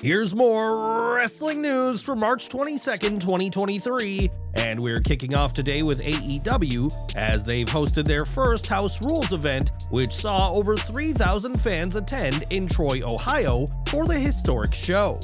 Here's more wrestling news for March 22nd, 2023, and we're kicking off today with AEW as they've hosted their first House Rules event, which saw over 3,000 fans attend in Troy, Ohio for the historic show.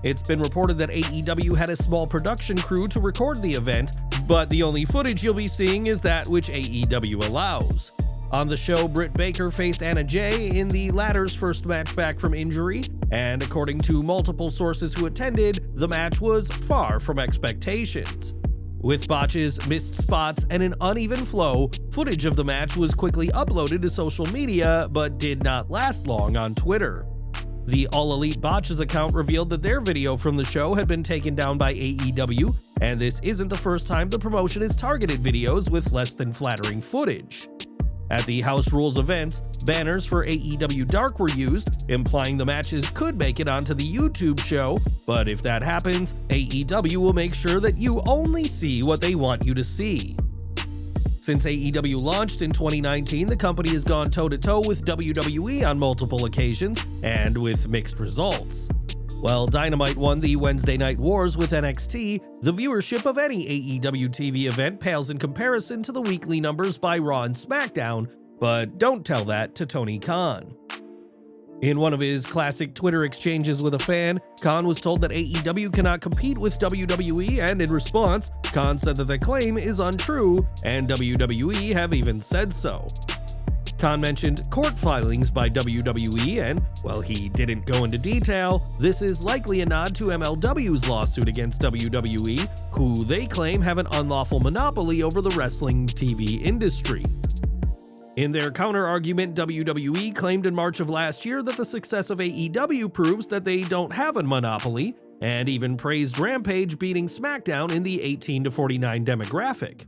It's been reported that AEW had a small production crew to record the event, but the only footage you'll be seeing is that which AEW allows. On the show, Britt Baker faced Anna Jay in the latter's first match back from injury, and according to multiple sources who attended, the match was far from expectations. With botches, missed spots, and an uneven flow, footage of the match was quickly uploaded to social media, but did not last long on Twitter. The All Elite Botches account revealed that their video from the show had been taken down by AEW, and this isn't the first time the promotion has targeted videos with less than flattering footage. At the House Rules events, banners for AEW Dark were used, implying the matches could make it onto the YouTube show, but if that happens, AEW will make sure that you only see what they want you to see. Since AEW launched in 2019, the company has gone toe-to-toe with WWE on multiple occasions, and with mixed results. While Dynamite won the Wednesday Night Wars with NXT, the viewership of any AEW TV event pales in comparison to the weekly numbers by Raw and SmackDown, but don't tell that to Tony Khan. In one of his classic Twitter exchanges with a fan, Khan was told that AEW cannot compete with WWE, and in response, Khan said that the claim is untrue, and WWE have even said so. Khan mentioned court filings by WWE, and while he didn't go into detail, this is likely a nod to MLW's lawsuit against WWE, who they claim have an unlawful monopoly over the wrestling TV industry. In their counter-argument, WWE claimed in March of last year that the success of AEW proves that they don't have a monopoly, and even praised Rampage beating SmackDown in the 18 to 49 demographic.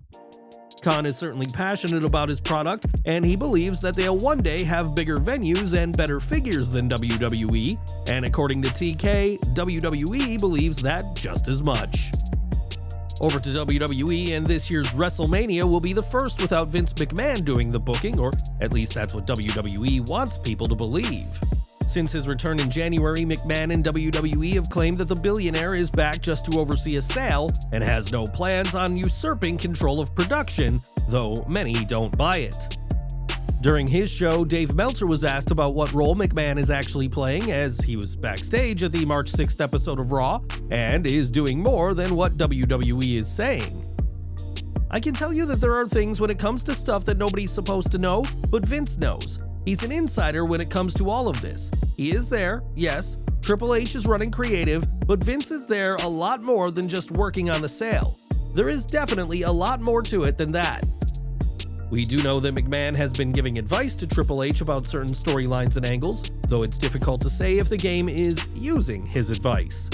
Khan is certainly passionate about his product, and he believes that they'll one day have bigger venues and better figures than WWE, and according to TK, WWE believes that just as much. Over to WWE, and this year's WrestleMania will be the first without Vince McMahon doing the booking, or at least that's what WWE wants people to believe. Since his return in January, McMahon and WWE have claimed that the billionaire is back just to oversee a sale and has no plans on usurping control of production, though many don't buy it. During his show, Dave Meltzer was asked about what role McMahon is actually playing, as he was backstage at the March 6th episode of Raw, and is doing more than what WWE is saying. "I can tell you that there are things when it comes to stuff that nobody's supposed to know, but Vince knows. He's an insider when it comes to all of this. He is there, yes, Triple H is running creative, but Vince is there a lot more than just working on the sale. There is definitely a lot more to it than that." We do know that McMahon has been giving advice to Triple H about certain storylines and angles, though it's difficult to say if the game is using his advice.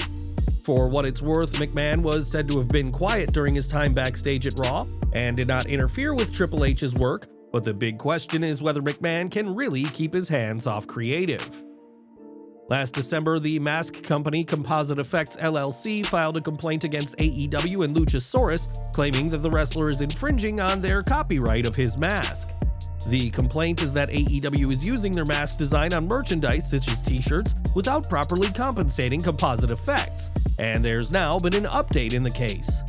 For what it's worth, McMahon was said to have been quiet during his time backstage at Raw, and did not interfere with Triple H's work, but the big question is whether McMahon can really keep his hands off creative. Last December, the mask company Composite Effects LLC filed a complaint against AEW and Luchasaurus, claiming that the wrestler is infringing on their copyright of his mask. The complaint is that AEW is using their mask design on merchandise such as t-shirts without properly compensating Composite Effects, and there's now been an update in the case.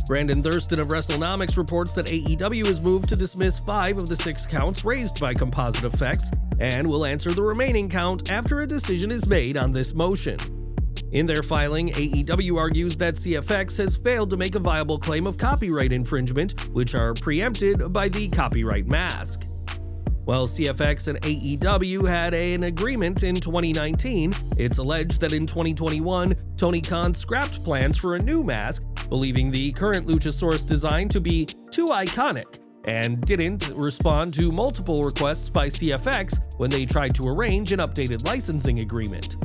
Brandon Thurston of WrestleNomics reports that AEW has moved to dismiss 5 of the 6 counts raised by Composite Effects, and will answer the remaining count after a decision is made on this motion. In their filing, AEW argues that CFX has failed to make a viable claim of copyright infringement, which are preempted by the copyright mask. While CFX and AEW had an agreement in 2019, it's alleged that in 2021, Tony Khan scrapped plans for a new mask, believing the current Luchasaurus design to be too iconic, and didn't respond to multiple requests by CFX when they tried to arrange an updated licensing agreement.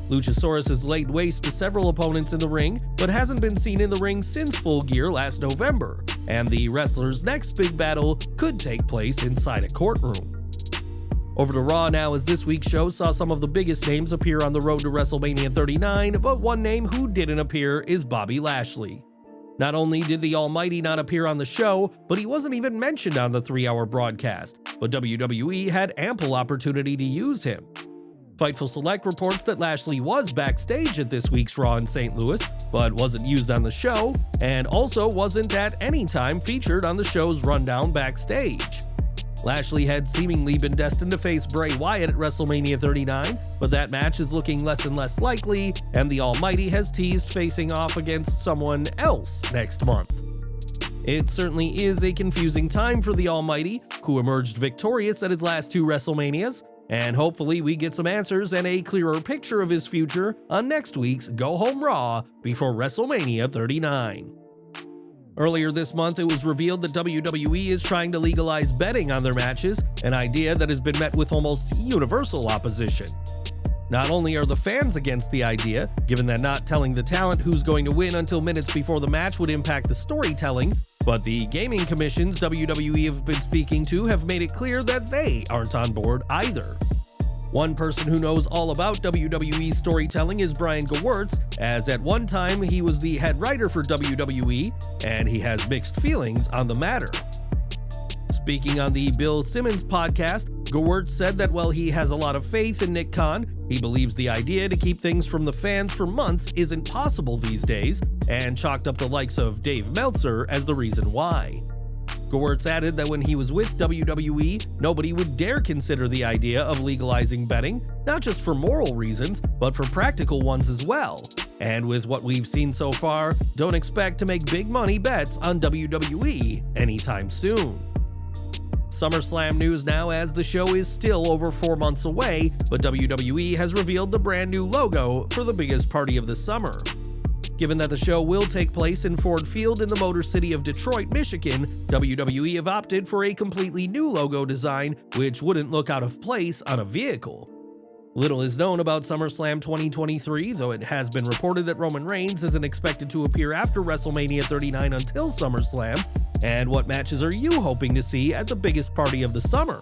Luchasaurus has laid waste to several opponents in the ring, but hasn't been seen in the ring since Full Gear last November, and the wrestler's next big battle could take place inside a courtroom. Over to Raw now, as this week's show saw some of the biggest names appear on the road to WrestleMania 39, but one name who didn't appear is Bobby Lashley. Not only did the Almighty not appear on the show, but he wasn't even mentioned on the 3-hour broadcast, but WWE had ample opportunity to use him. Fightful Select reports that Lashley was backstage at this week's Raw in St. Louis, but wasn't used on the show, and also wasn't at any time featured on the show's rundown backstage. Lashley had seemingly been destined to face Bray Wyatt at WrestleMania 39, but that match is looking less and less likely, and the Almighty has teased facing off against someone else next month. It certainly is a confusing time for the Almighty, who emerged victorious at his last 2 WrestleManias, and hopefully we get some answers and a clearer picture of his future on next week's Go Home Raw before WrestleMania 39. Earlier this month, it was revealed that WWE is trying to legalize betting on their matches, an idea that has been met with almost universal opposition. Not only are the fans against the idea, given that not telling the talent who's going to win until minutes before the match would impact the storytelling, but the gaming commissions WWE have been speaking to have made it clear that they aren't on board either. One person who knows all about WWE storytelling is Brian Gewirtz, as at one time he was the head writer for WWE, and he has mixed feelings on the matter. Speaking on the Bill Simmons podcast, Gewirtz said that while he has a lot of faith in Nick Khan, he believes the idea to keep things from the fans for months isn't possible these days, and chalked up the likes of Dave Meltzer as the reason why. Gewirtz added that when he was with WWE, nobody would dare consider the idea of legalizing betting, not just for moral reasons, but for practical ones as well. And with what we've seen so far, don't expect to make big money bets on WWE anytime soon. SummerSlam news now, as the show is still over 4 months away, but WWE has revealed the brand new logo for the biggest party of the summer. Given that the show will take place in Ford Field in the Motor City of Detroit, Michigan, WWE have opted for a completely new logo design, which wouldn't look out of place on a vehicle. Little is known about SummerSlam 2023, though it has been reported that Roman Reigns isn't expected to appear after WrestleMania 39 until SummerSlam. And what matches are you hoping to see at the biggest party of the summer?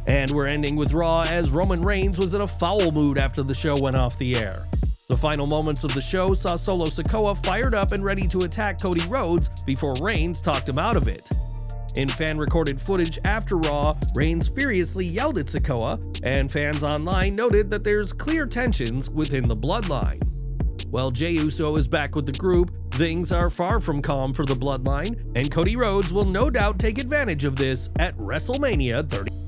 And we're ending with Raw, as Roman Reigns was in a foul mood after the show went off the air. The final moments of the show saw Solo Sikoa fired up and ready to attack Cody Rhodes before Reigns talked him out of it. In fan-recorded footage after Raw, Reigns furiously yelled at Sikoa, and fans online noted that there's clear tensions within the bloodline. While Jey Uso is back with the group, things are far from calm for the bloodline, and Cody Rhodes will no doubt take advantage of this at WrestleMania 30.